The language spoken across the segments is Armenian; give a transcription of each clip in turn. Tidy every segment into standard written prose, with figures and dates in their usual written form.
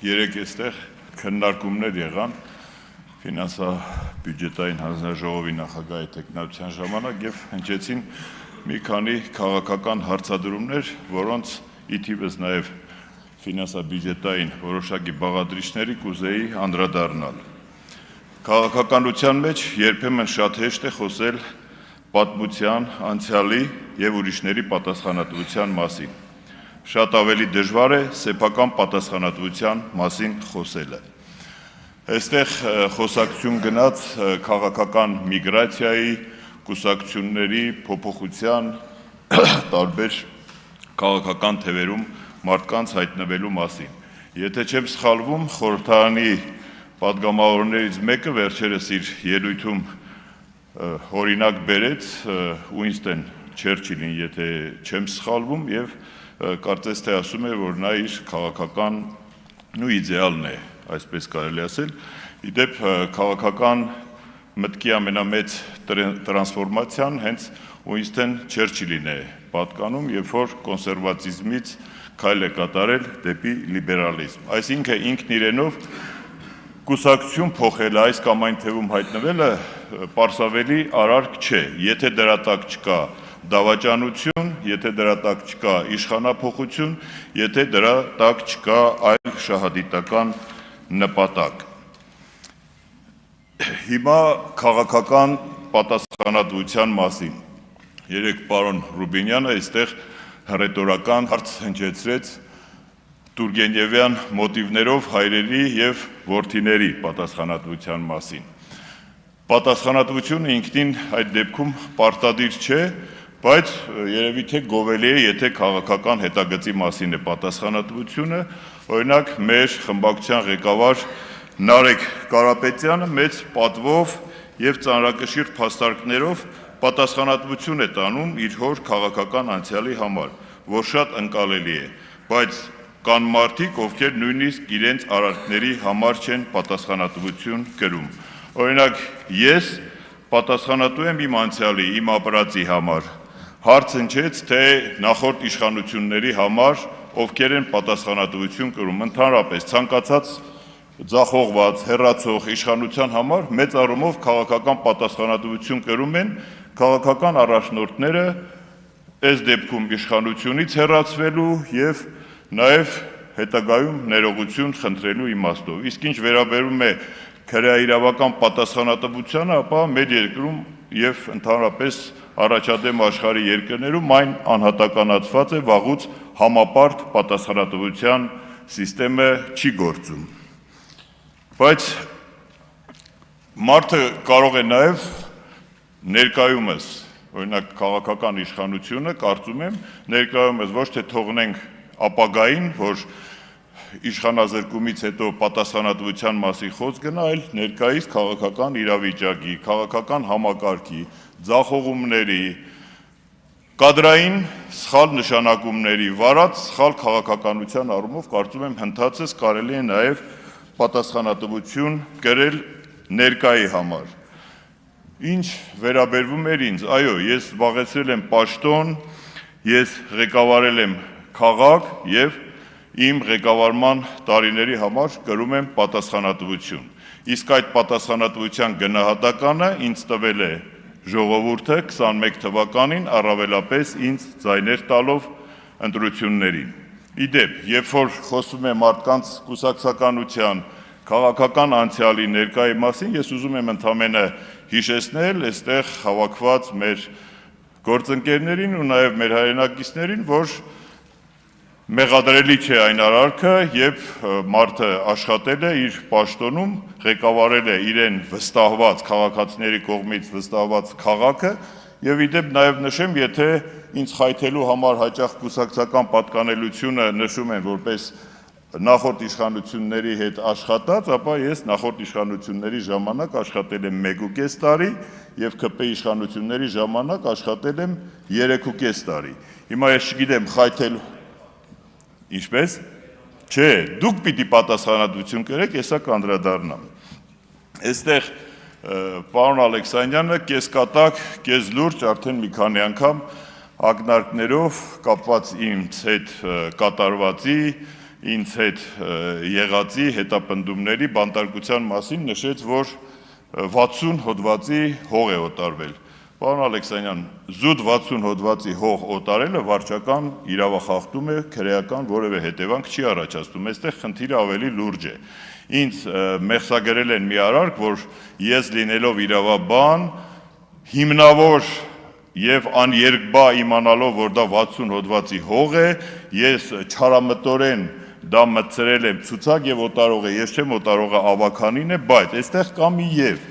երեք այստեղ քննարկումներ եղան ֆինանսա-բյուջետային հանձնաժողովի նախագահի տեխնացիան ժամանակ եւ հնչեցին մի քանի քաղաքական հարցադրումներ, որոնց ի թիվս նաեւ ֆինանսա-բյուջետային որոշակի բաղադրիչների կուզեի անդրադառնալ։ Քաղաքականության մեջ երբեմն շատ հեշտ է խոսել պատմության, անցյալի եւ ուրիշների պատասխանատվության մասին։ Շատ ավելի դժվար է սեփական պատասխանատվության մասին խոսելը։ Այստեղ խոսակցություն գնաց քաղաքական միգրացիայի, կուսակցությունների փոփոխության, տարբեր քաղաքական թևերում մարդկանց հայտնվելու մասին։ Եթե չեմ սխալվում, խորհրդարանի պատգամավորներից մեկը վերջերս իր ելույթում օրինակ բերեց Ուինստոն Չերչիլին, եթե չեմ սխալվում, եւ կարծես թե ասում է, որ նա իր քաղաքական իդեալն է, այսպես կարելի ասել։ Իդեպ քաղաքական մտքի ամենամեծ տրանսֆորմացիան հենց Ուինստոն Չերչիլին է պատկանում, երբ որ կոնսերվատիզմից քայլ է կատարել դեպի լիբերալիզմ։ Այսինքն ինքն իրենով կուսակցություն փոխելը, այս կամ այն թևում հայտնվելը պարզավելի արարք չէ, եթե դրա տակ չկա դավաճանություն, եթե դրա տակ չկա իշխանափոխություն, եթե դրա տակ չկա այլ շահադիտական նպատակ։ Հիմա քաղաքական պատասխանատվության մասին։ Երեք պարոն Ռուբինյանը այստեղ հռետորական հարց հնչեցրեց Տուրգենևյան մոտիվներով հայրերի եւ որդիների պատասխանատվության մասին։ Պատասխանատվությունը ինքնին այդ դեպքում պարտադիր չէ, բայց երևի թե գովելի է, եթե քաղաքական հետագծի մասին է պատասխանատվությունը, օրինակ մեր խմբակցության ղեկավար Նարեկ Կարապետյանը մեծ պատվով եւ ծանրակշիռ փաստարկներով պատասխանատվություն է տանում իր հոր քաղաքական անցյալի համար, որ շատ ընկալելի է, բայց կան մարդիկ, ովքեր նույնիսկ իրենց արարքների համար չեն պատասխանատվություն կրում։ Օրինակ, ես պատասխանատու եմ իմ անցյալի, իմ ապրածի համար։ Հարց հնչեց, թե նախորդ իշխանությունների համար ովքեր են պատասխանատվություն կրում, ընդհանրապես ցանկացած ձախողված, հեռացող իշխանության համար մեծ առումով քաղաքական պատասխանատվություն կրում են քաղաքական առաջնորդները, այս դեպքում իշխանությունից հեռացվելու եւ նաեւ հետագայում ներողություն խնդրելու իմաստով։ Իսկ ինչ վերաբերում է քրեաիրավական պատասխանատվությանը, ապա մեր երկրում եւ ընդհանրապես առաջադեմ աշխարհի երկրներում այն անհատականացված է, վաղուց համապարտ պատասխանատվության համակարգը չի գործում։ Բայց մարդը կարող է նաեւ ներկայումս, օրինակ քաղաքական իշխանությունը, կարծում եմ, ներկայումս ոչ թե թողնենք ապագային, որ իշխանազրկումից հետո պատասխանատվության մասին խոսք գնա, այլ ներկայիս քաղաքական իրավիճակի, քաղաքական համակարգի, ձախողումների, կադրային սխալ նշանակումների, վարած սխալ քաղաքականության առումով կարծում եմ հնդածս կարելի է նաև պատասխանատվություն կրել ներկայի համար։ Ինչ վերաբերվում էր ինձ, այո, ես զբաղեցրել եմ պաշտոն, ես ղեկավարել եմ քաղաք եւ իմ ղեկավարման տարիների համար կրում եմ պատասխանատվություն։ Իսկ այդ պատասխանատվության գնահատականը ինձ տվել է ժողովուրդը 21 թվականին, առավելապես ինձ ձայներ տալով ընտրություններին։ Իդեպ, երբ որ խոսվում է մարդկանց կուսակցականության, քաղաքական անցյալի ներկայի մասին, ես ուզում եմ ընդամենը հիշեցնել այստեղ հավաքված մեր գործընկերներին ու նաև մեր հայրենակիցներին, որ մեղադրելի չէ այն արարքը, երբ մարդը աշխատել է իր պաշտոնում, ղեկավարել է իրեն վստահված քաղաքացիների կողմից վստահված քաղաքը, եւ իդեպ նաև նշեմ, եթե ինձ խայթելու համար հաճախ կուսակցական պատկանելությունը նշում են որպես նախորդ իշխանությունների հետ աշխատած, ապա ես նախորդ իշխանությունների ժամանակ աշխատել եմ 1.5 տարի եւ ԿՊ իշխանությունների ժամանակ աշխատել եմ 3.5 տարի։ Հիմա ես չգիտեմ խայթել ինչպես։ Չէ, դուք պիտի պատասխանատվություն կրեք, հեսա կանդրադառնամ։ Այստեղ պարոն Ալեքսանյանը կես կատակ, կես լուրջ արդեն մի քանի անգամ ակնարկներով կապված ինձ հետ կատարվածի, ինձ հետ եղածի հետապնդումների բանտարկության մասին նշեց, որ 60 հոդվածի հող է օտարվել։ Պարոն Ալեքսանյան, զուտ 60 հոդվածի հող օտարելը վարչական իրավախախտում է, քրեական որևէ հետևանք չի առաջացնում, այստեղ խնդիրը ավելի լուրջ է։ Ինձ մեղսագրել են մի արարք, որ ես լինելով իրավաբան, հիմնավոր եւ աներկբա իմանալով, որ դա 60 հոդվածի հող է, ես չարամտորեն դա մտցրել եմ ցուցակ եւ օտարողը ես չեմ, օտարողը ավականին է, բայց այստեղ կա մի եւ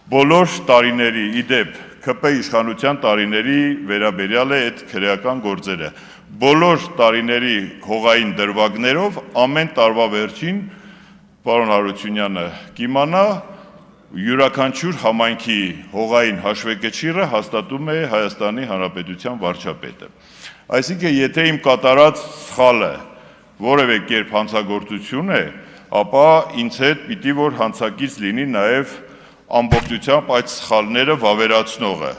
բոլոր տարիների իդեպ ԿՊ իշխանության տարիների վերաբերյալ է այդ քրեական գործերը։ Բոլոր տարիների հողային դրվագներով ամեն տարվա վերջին պարոն Հարությունյանը կիմանա յուրաքանչյուր համայնքի հողային հաշվեկշիռը հաստատում է Հայաստանի Հանրապետության վարչապետը։ Այսինքն, եթե իմ կատարած սխալը որևէ կերպ հանցագործություն է, ապա ինձ հետ պիտի որ հանցակից լինի նաև ամբողջությամբ այդ սխալները վավերացնողը,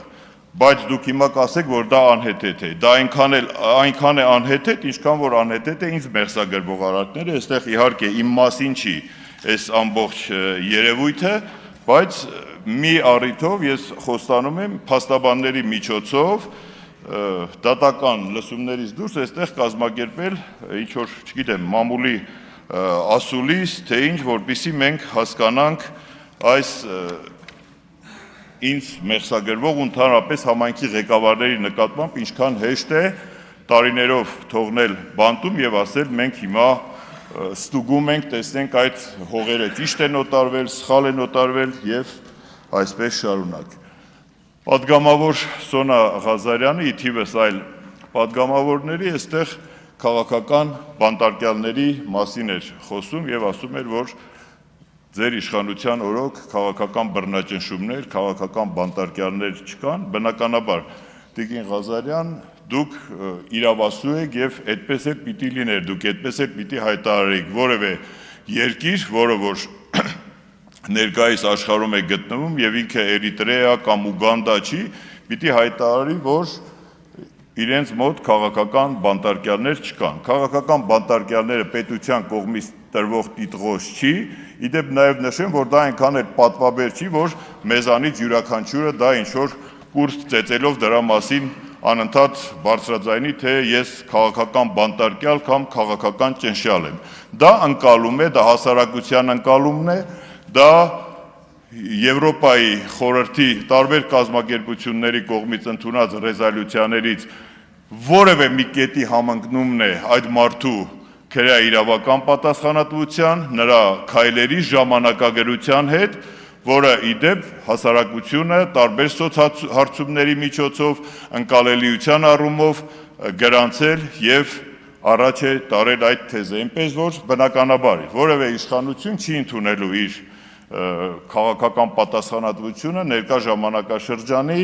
բայց դուք հիմա կասեք, որ դա անհեթեթ է, դա այնքան է անհեթեթ, ինչքան որ անհեթեթ է ինձ մեղսագրվող արարքները, այստեղ իհարկե իմ մասին չի այս ամբողջ երևույթը, բայց մի առիթով ես խոստանում եմ փաստաբանների միջոցով դատական լսումներից դուրս այստեղ կազմակերպել ինչ որ, չգիտեմ, մամուլի ասուլիս, թե ինչ, որպեսզի մենք հասկանանք այս ինձ մեղսագրվող ընդհանրապես համայնքի ղեկավարների նկատմամբ ինչքան հեշտ է տարիներով թողնել բանտում եւ ասել մենք հիմա ստուգում ենք, տեսնենք այդ հողերը ճիշտ են օտարվել, սխալ են օտարվել եւ այսպես շարունակ։ Պատգամավոր Սոնա Ղազարյանը ի թիվս այլ պատգամավորների այստեղ քաղաքական բանտարկյալների մասին էր խոսում եւ ասում էր, որ ձեր իշխանության օրոք քաղաքական բռնաճնշումներ, քաղաքական բանտարկյալներ չկան, բնականաբար Տիկին Ղազարյան, դուք իրավասու եք եւ այդպես էլ պիտի լիներ, դուք այդպես էլ պիտի հայտարարեիք որևէ երկիր, որը որ ներկայիս աշխարհում է գտնվում եւ ինքը Էրիտրեա կամ Ուգանդա չի, պիտի հայտարարի, որ իրենց մոտ քաղաքական բանտարկյալներ չկան։ Քաղաքական բանտարկյալները պետության կողմից տրվող տիտղոս չի, իդեպ նաեւ նշեմ, որ դա այնքան էլ պատվաբեր չի, որ մեզանից յուրաքանչյուրը դա ինչ որ կուրս ծեծելով դրա մասին անընդհատ բարձրաձայնի, թե ես քաղաքական բանտարկյալ կամ քաղաքական ճնշյալ եմ։ Դա ընկալում է, դա հասարակության ընկալումն է, դա Եվրոպայի խորհրդի տարբեր կազմակերպությունների կողմից ընդունած ռեզոլյուցիաներից որևէ մի կետի համընկնումն է այդ մարդու քրեաիրավական պատասխանատվության, նրա քայլերի ժամանակագրության հետ, որը իդեպ հասարակությունը տարբեր սոցհարցումների միջոցով ընկալելիության առումով գրանցել եւ առաջ է տարել այդ թեզը, այնպես որ բնականաբար որևէ իշխանություն չի ընդունելու իր քաղաքական պատասխանատվությունը ներկա ժամանակաշրջանի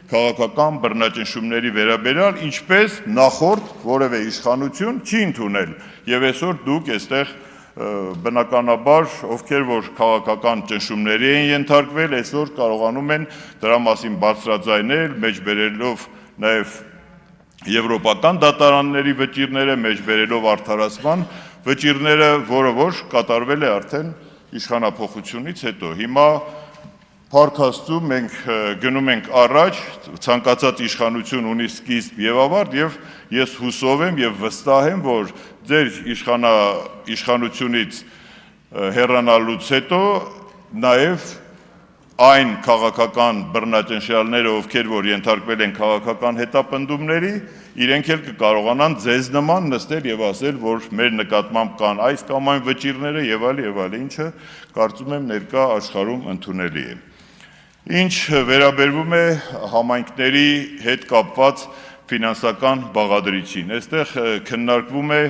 քաղաքական բռնաճնշումների վերաբերյալ, ինչպես նախորդ որևէ իշխանություն չի ընդունել եւ այսօր դուք այստեղ բնականաբար ովքեր որ քաղաքական ճնշումների են ենթարկվել, այսօր կարողանում են դրա մասին բարձրաձայնել, մեջբերելով նաև եվրոպական դատարանների վճիռները, մեջբերելով արդարացման վճիռները, որը որ կատարվել է արդեն իշխանափոխությունից հետո։ Հիմա Փառք Աստծո մենք գնում ենք առաջ, ցանկացած իշխանություն ունի սկիզբ եւ ավարտ եւ ես հուսով եմ եւ վստահ եմ, որ ձեր իշխանությունից հեռանալուց հետո նաեւ այն քաղաքական բռնաճնշյալները, ովքեր որ ենթարկվել են քաղաքական հետապնդումների, իրենք էլ կկարողանան ձեզ նման նստել եւ ասել, որ մեր նկատմամբ կան այս կամ այն վճիռները եւ այլ, ինչը կարծում եմ ներկա աշխարհում ընդունելի է։ Ինչ վերաբերվում է համայնքների հետ կապված ֆինանսական բաղադրիչին, այստեղ քննարկվում է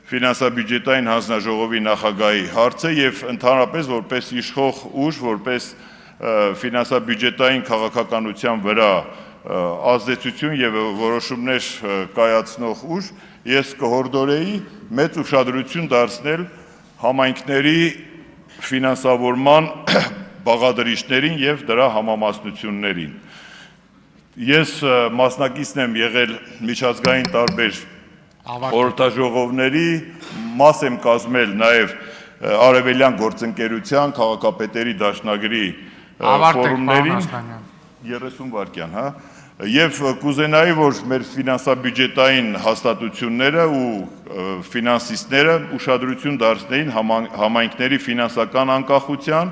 ֆինանսա-բյուջետային հանձնաժողովի նախագահի հարցը եւ ընդհանրապես որպես իշխող ուժ, որպես ֆինանսա-բյուջետային քաղաքականության վրա ազդեցություն եւ որոշումներ կայացնող ուժ, ես կհորդորեի մեծ ուշադրություն դարձնել համայնքների ֆինանսավորման բաղադրիչներին եւ դրա համամասնություններին։ Ես մասնակիցն եմ եղել միջազգային տարբեր խորհրդաժողովների, մաս եմ կազմել նաև Արևելյան գործընկերության քաղաքապետերի դաշնագրի ֆորումներին 30 վայրկյան, հա, եւ կուզենայի, որ մեր ֆինանսա-բյուջետային հաստատությունները ու ֆինանսիստները ուշադրություն դարձնեին համայնքների ֆինանսական անկախության,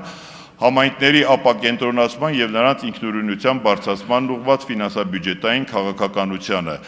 համայնքների ապակենտրոնացման եւ նրանց ինքնուրույնության բարձրացման ուղղված ֆինանսա-բյուջետային քաղաքականությանը։